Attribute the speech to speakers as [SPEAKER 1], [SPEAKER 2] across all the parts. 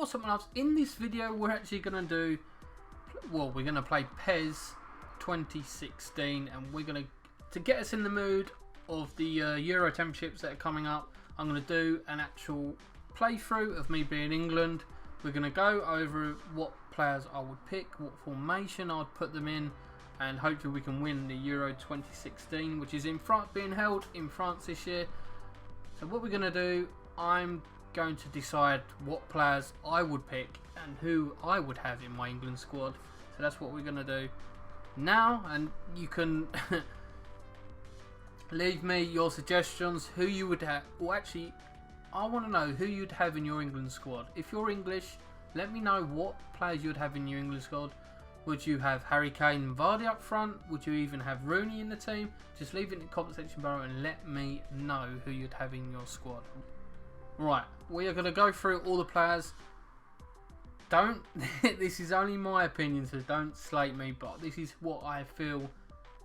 [SPEAKER 1] What's up, lads? In this video, we're actually going to do, well, we're going to play PES 2016, and we're going to get us in the mood of the Euro Championships that are coming up. I'm going to do an actual playthrough of me being England. We're going to go over what players I would pick, what formation I'd put them in, and hopefully we can win the Euro 2016, which is in France, being held in France this year. So what we're going to do, I'm going to decide what players I would pick and who I would have in my England squad. So that's what we're going to do now, and you can leave me your suggestions, who you would have. Well, actually, I want to know who you'd have in your England squad. If you're English, let me know what players you'd have in your England squad. Would you have Harry Kane and Vardy up front? Would you even have Rooney in the team? Just leave it in the comment section below and let me know who you'd have in your squad. Right, we are going to go through all the players. Don't, this is only my opinion, so don't slate me, but this is what I feel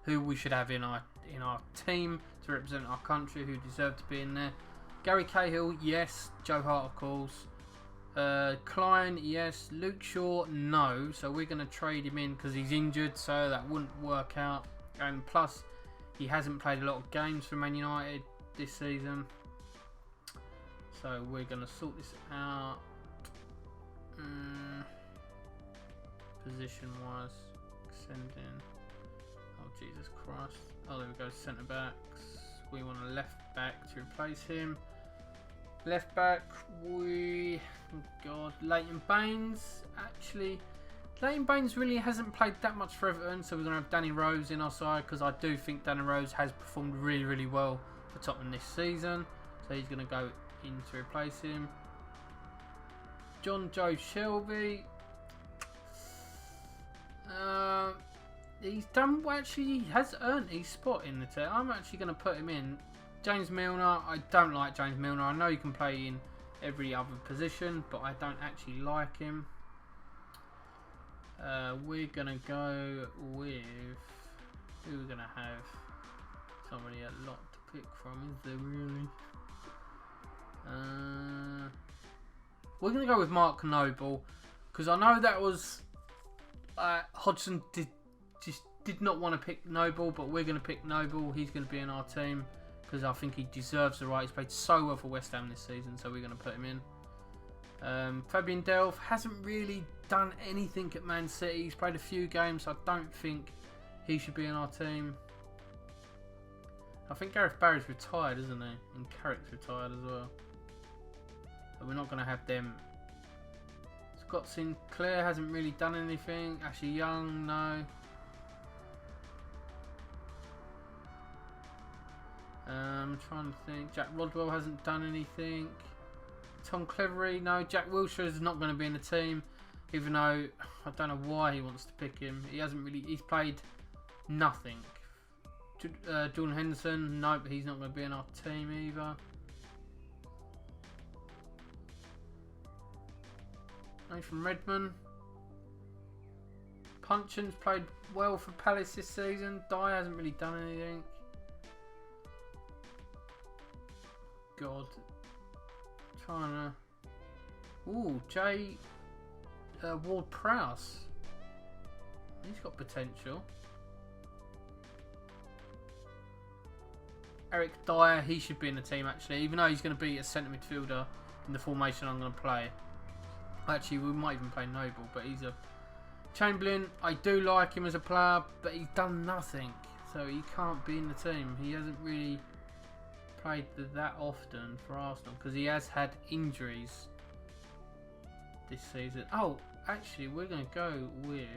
[SPEAKER 1] who we should have in our team to represent our country, who deserve to be in there. Gary Cahill, yes. Joe Hart, of course. Klein, yes. Luke Shaw, no. So we're going to trade him in because he's injured, so that wouldn't work out. And plus, he hasn't played a lot of games for Man United this season. So we're going to sort this out. Position wise, extending. Oh Jesus Christ! Oh, there we go. Centre backs. We want a left back to replace him. Left back. Oh God, Leighton Baines. Actually, Leighton Baines really hasn't played that much for Everton, so we're going to have Danny Rose in our side because I do think Danny Rose has performed really well for Tottenham this season. So he's going to go in to replace him. John Joe Shelby. He's done well, actually. He has earned his spot in the team. I'm actually going to put him in. James Milner. I don't like James Milner. I know you can play in every other position, but I don't actually like him. We're going to go with, who we're going to have. It's not really a lot to pick from, is there really? We're going to go with Mark Noble, because I know that was Hodgson did not want to pick Noble, but we're going to pick Noble. He's going to be in our team because I think he deserves the right. He's played so well for West Ham this season, so we're going to put him in. Fabian Delph hasn't really done anything at Man City. He's played a few games, so I don't think he should be in our team. I think Gareth Barry's retired, isn't he? And Carrick's retired as well. But we're not going to have them. Scott Sinclair hasn't really done anything. Ashley Young, no. I'm trying to think. Jack Rodwell hasn't done anything. Tom Cleverley, no. Jack Wilshere is not going to be in the team, even though I don't know why he wants to pick him. He hasn't really. He's played nothing. Jordan Henderson, no, but he's not going to be in our team either. Nathan Redmond. Punchin's played well for Palace this season. Dye hasn't really done anything. God. Trying to... Ooh, Jay Ward-Prowse. He's got potential. Eric Dyer, he should be in the team actually, even though he's going to be a centre midfielder in the formation I'm going to play. Actually, we might even play Noble, but he's a... Chamberlain, I do like him as a player, but he's done nothing, so he can't be in the team. He hasn't really played that often for Arsenal, because he has had injuries this season. Oh, actually, we're going to go with...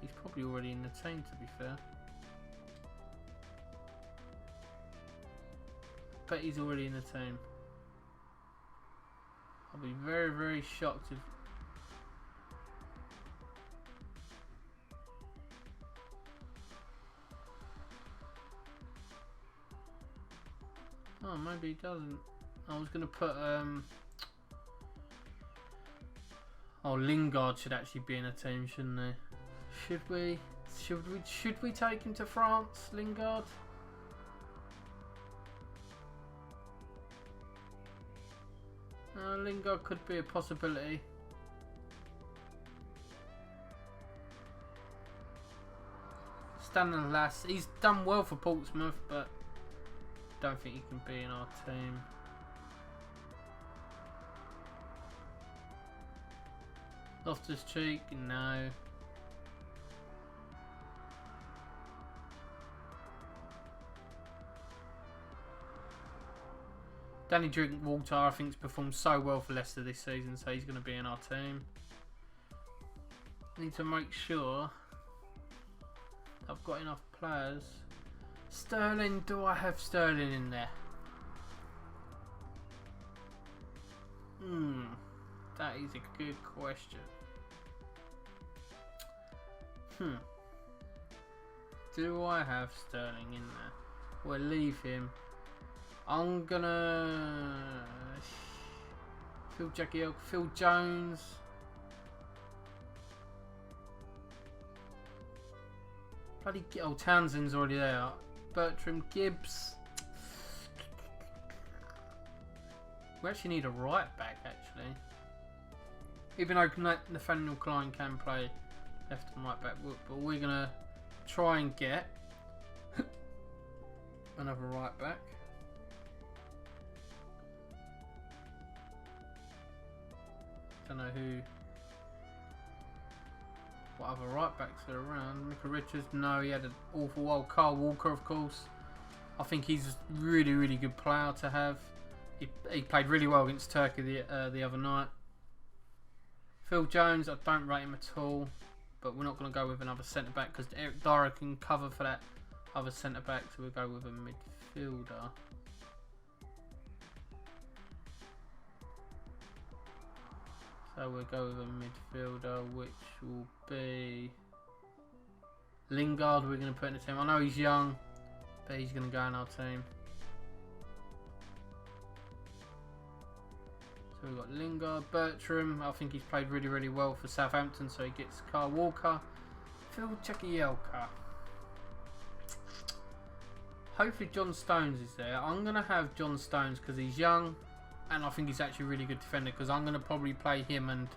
[SPEAKER 1] he's probably already in the team, to be fair. But he's already in the team. I'll be very shocked if... Oh, maybe he doesn't. I was going to put... Oh, Lingard should actually be in a team, shouldn't he? Should we take him to France, Lingard? Lingard could be a possibility. Stanislas, he's done well for Portsmouth, but don't think he can be in our team. Loftus-Cheek, no. Danny Drinkwater, I think, has performed so well for Leicester this season, so he's going to be in our team. Need to make sure I've got enough players. Sterling, do I have Sterling in there? That is a good question. Do I have Sterling in there? We'll leave him. I'm gonna Phil Jones. Bloody Townsend's already there. Bertram, Gibbs. We actually need a right back, actually. Even though Nathaniel Klein can play left and right back, but we're gonna try and get another right back. Don't know what other right backs are around. Micah Richards, no, he had an awful while. Carl Walker, of course. I think he's a really, really good player to have. He played really well against Turkey the other night. Phil Jones, I don't rate him at all, but we're not going to go with another centre back because Eric Dyer can cover for that other centre back, so we'll go with a midfielder. So we'll go with a midfielder, which will be Lingard. We're going to put in the team. I know he's young, but he's going to go in our team. So we've got Lingard, Bertram. I think he's played really, really well for Southampton, so he gets Carl Walker. Phil Jagielka. Hopefully John Stones is there. I'm going to have John Stones because he's young. And I think he's actually a really good defender because I'm going to probably play him and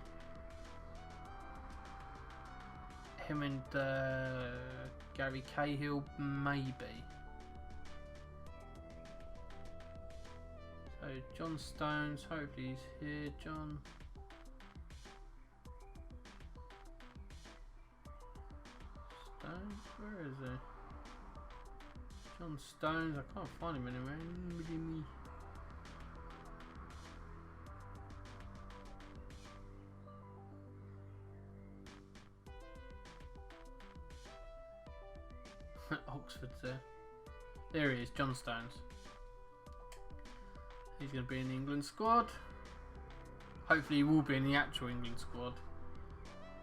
[SPEAKER 1] Gary Cahill, maybe. So John Stones, hopefully he's here. John Stones, where is he? John Stones, I can't find him anywhere. Oxford's there. There he is, John Stones. He's going to be in the England squad. Hopefully he will be in the actual England squad.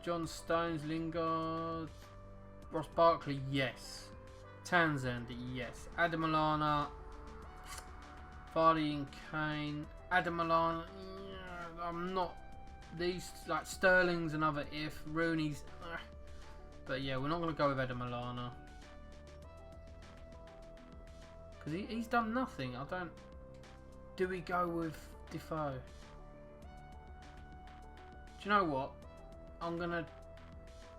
[SPEAKER 1] John Stones, Lingard, Ross Barkley, yes. Townsend, yes. Adam Lallana, Vardy and Kane. Adam Lallana, yeah, I'm not. These, like Sterling's another if. Rooney's, but yeah, we're not going to go with Adam Lallana. Because he's done nothing. I don't. Do we go with Defoe? Do you know what? I'm going to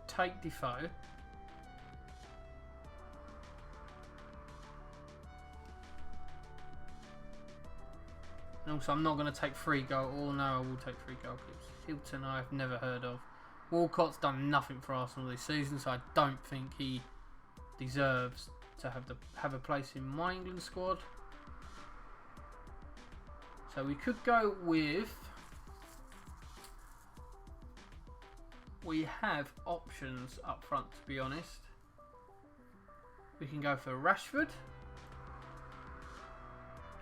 [SPEAKER 1] take Defoe. And also, I'm not going to take free goal. Oh no, I will take free goalkeepers. Hilton, I've never heard of. Walcott's done nothing for Arsenal this season, so I don't think he deserves to have a place in my England squad. So we could go with. We have options up front, to be honest. We can go for Rashford.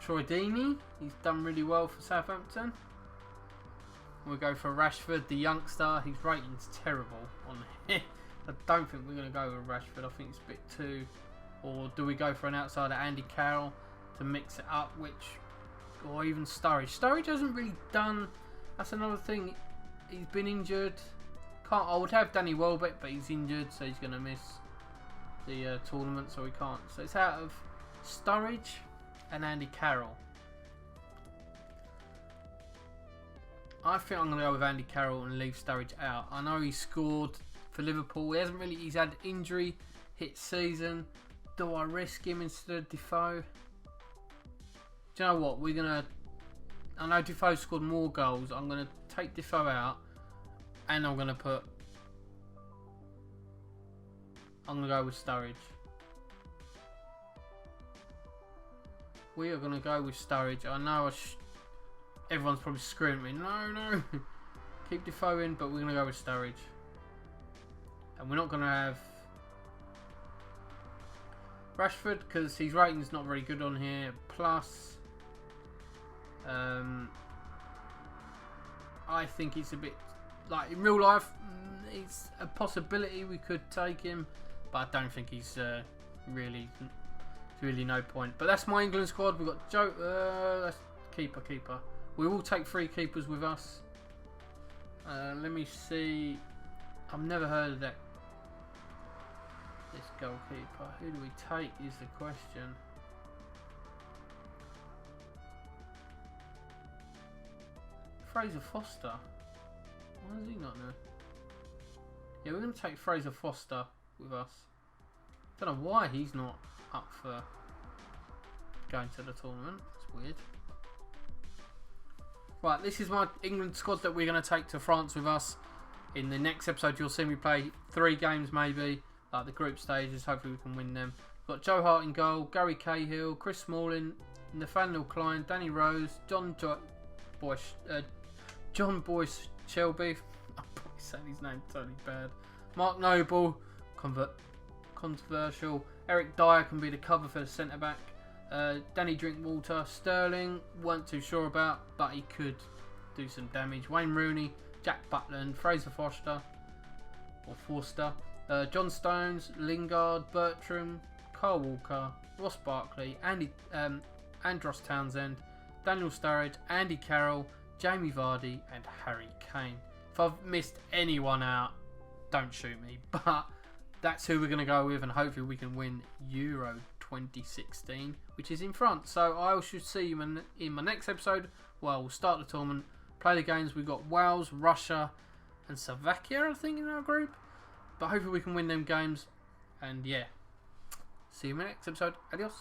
[SPEAKER 1] Troy Deeney, he's done really well for Southampton. We'll go for Rashford, the youngster. His rating's terrible on here. I don't think we're going to go with Rashford. I think it's a bit too. Or do we go for an outsider, Andy Carroll, to mix it up? Or even Sturridge. Sturridge hasn't really done. That's another thing. He's been injured. I would have Danny Welbeck, but he's injured, so he's going to miss the tournament, so we can't. So it's out of Sturridge and Andy Carroll. I think I'm going to go with Andy Carroll and leave Sturridge out. I know he scored for Liverpool. He's had injury hit season. Do I risk him instead of Defoe? Do you know what? I know Defoe scored more goals. I'm going to take Defoe out. And I'm going to go with Sturridge. We are going to go with Sturridge. I know everyone's probably screaming at me. No. Keep Defoe in, but we're going to go with Sturridge. And we're not going to have Rashford because his rating's not very good on here. Plus, I think it's a bit like in real life. It's a possibility we could take him, but I don't think he's really no point. But that's my England squad. We've got Joe. That's keeper. We will take 3 keepers with us. Let me see. I've never heard of that. This goalkeeper. Who do we take is the question. Fraser Foster. Why does he not know? Yeah, we're going to take Fraser Foster with us. Don't know why he's not up for going to the tournament. That's weird. Right, this is my England squad that we're going to take to France with us. In the next episode, you'll see me play 3 games maybe, like the group stages. Hopefully we can win them. We've got Joe Hart in goal, Gary Cahill, Chris Smalling, Nathaniel Klein, Danny Rose, John Boyce Shelby. I'm probably saying his name totally bad. Mark Noble, controversial. Eric Dyer can be the cover for the centre back. Danny Drinkwater, Sterling, weren't too sure about, but he could do some damage. Wayne Rooney, Jack Butland, Fraser Forster, John Stones, Lingard, Bertram, Carl Walker, Ross Barkley, Andros Townsend, Daniel Sturridge, Andy Carroll, Jamie Vardy, and Harry Kane. If I've missed anyone out, don't shoot me, but that's who we're going to go with, and hopefully we can win Euro 2016, which is in France. So I should see you in my next episode where we'll start the tournament, play the games. We've got Wales, Russia, and Slovakia, I think, in our group. But hopefully we can win them games. And yeah, see you in my next episode. Adios.